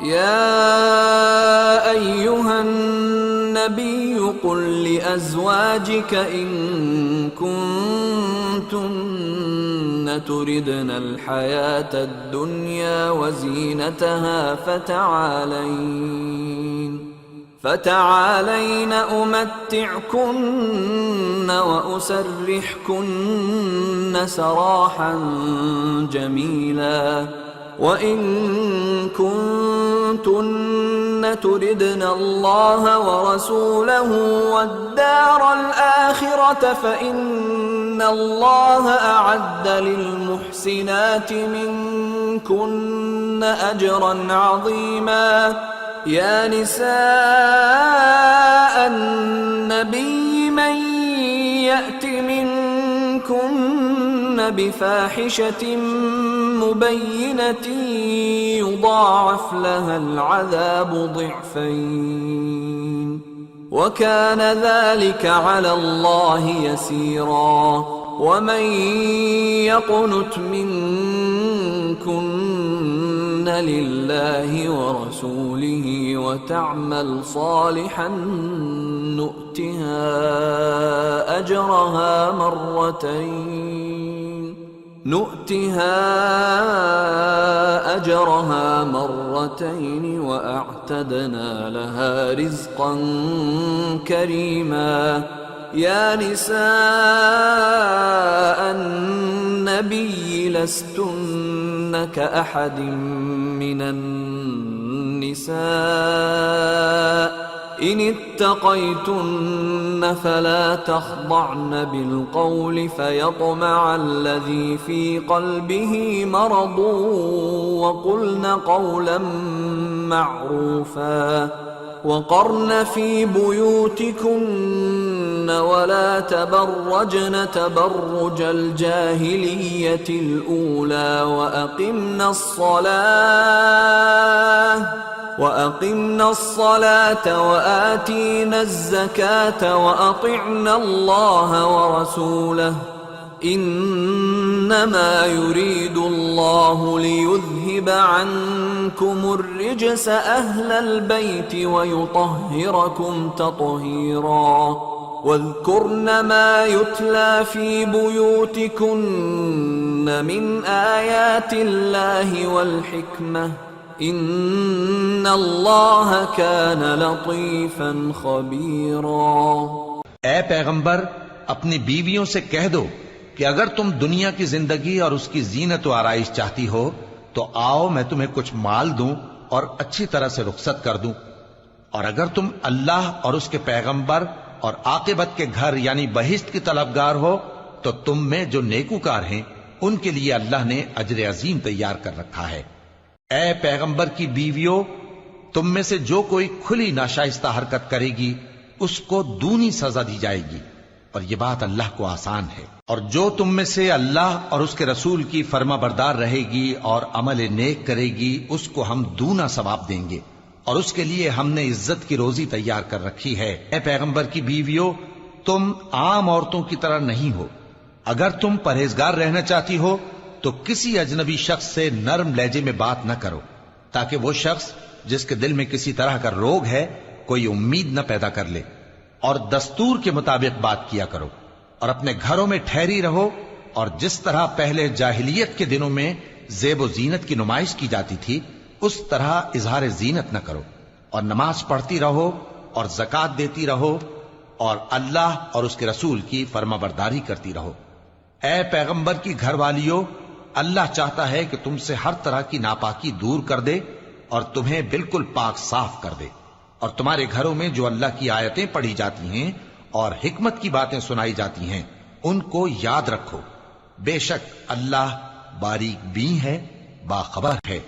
يا أيها النبي قل لأزواجك إن كنتن تردن الحياة الدنيا وزينتها فتعالين أمتعكن وأسرحكن سراحا جميلا وإن كنتن تردن الله ورسوله والدار الآخرة فإن الله أعد للمحسنات منكن أجرا عظيما. يا نساء النبي من يأت منكن بفاحشة مبينة يضاعف لها العذاب ضعفين وكان ذلك على الله يسيرا. ومن يقنت منكن لله ورسوله وتعمل صالحا نؤتها أجرها مرتين وأعتدنا لها رزقا كريما. يا نساء النبي لستن كأحد من النساء إن اتقيتن فلا تخضعن بالقول فيطمع الذي في قلبه مرض وقلن قولا معروفا. وقرن في بيوتكن ولا تبرجن تبرج الجاهلية الأولى وأقمنا الصلاة وآتينا الزكاة وأطعنا الله ورسوله إنما يريد الله ليذهب عنكم الرجس أهل البيت ويطهركم تطهيرا. واذكرن ما يتلى في بيوتكن من آيات الله والحكمة ان اللہ کان لطیفا خبیرا۔ اے پیغمبر اپنی بیویوں سے کہہ دو کہ اگر تم دنیا کی زندگی اور اس کی زینت و آرائش چاہتی ہو تو آؤ میں تمہیں کچھ مال دوں اور اچھی طرح سے رخصت کر دوں، اور اگر تم اللہ اور اس کے پیغمبر اور عاقبت کے گھر یعنی بہشت کی طلبگار ہو تو تم میں جو نیکوکار ہیں ان کے لیے اللہ نے اجر عظیم تیار کر رکھا ہے۔ اے پیغمبر کی بیویوں، تم میں سے جو کوئی کھلی ناشائستہ حرکت کرے گی اس کو دونی سزا دی جائے گی، اور یہ بات اللہ کو آسان ہے۔ اور جو تم میں سے اللہ اور اس کے رسول کی فرما بردار رہے گی اور عمل نیک کرے گی اس کو ہم دونا ثواب دیں گے، اور اس کے لیے ہم نے عزت کی روزی تیار کر رکھی ہے۔ اے پیغمبر کی بیویوں، تم عام عورتوں کی طرح نہیں ہو۔ اگر تم پرہیزگار رہنا چاہتی ہو تو کسی اجنبی شخص سے نرم لہجے میں بات نہ کرو، تاکہ وہ شخص جس کے دل میں کسی طرح کا روگ ہے کوئی امید نہ پیدا کر لے، اور دستور کے مطابق بات کیا کرو، اور اپنے گھروں میں ٹھہری رہو، اور جس طرح پہلے جاہلیت کے دنوں میں زیب و زینت کی نمائش کی جاتی تھی اس طرح اظہار زینت نہ کرو، اور نماز پڑھتی رہو اور زکوٰۃ دیتی رہو، اور اللہ اور اس کے رسول کی فرما برداری کرتی رہو۔ اے پیغمبر کی گھر والیوں، اللہ چاہتا ہے کہ تم سے ہر طرح کی ناپاکی دور کر دے اور تمہیں بالکل پاک صاف کر دے، اور تمہارے گھروں میں جو اللہ کی آیتیں پڑھی جاتی ہیں اور حکمت کی باتیں سنائی جاتی ہیں ان کو یاد رکھو، بے شک اللہ باریک بین ہے، باخبر ہے۔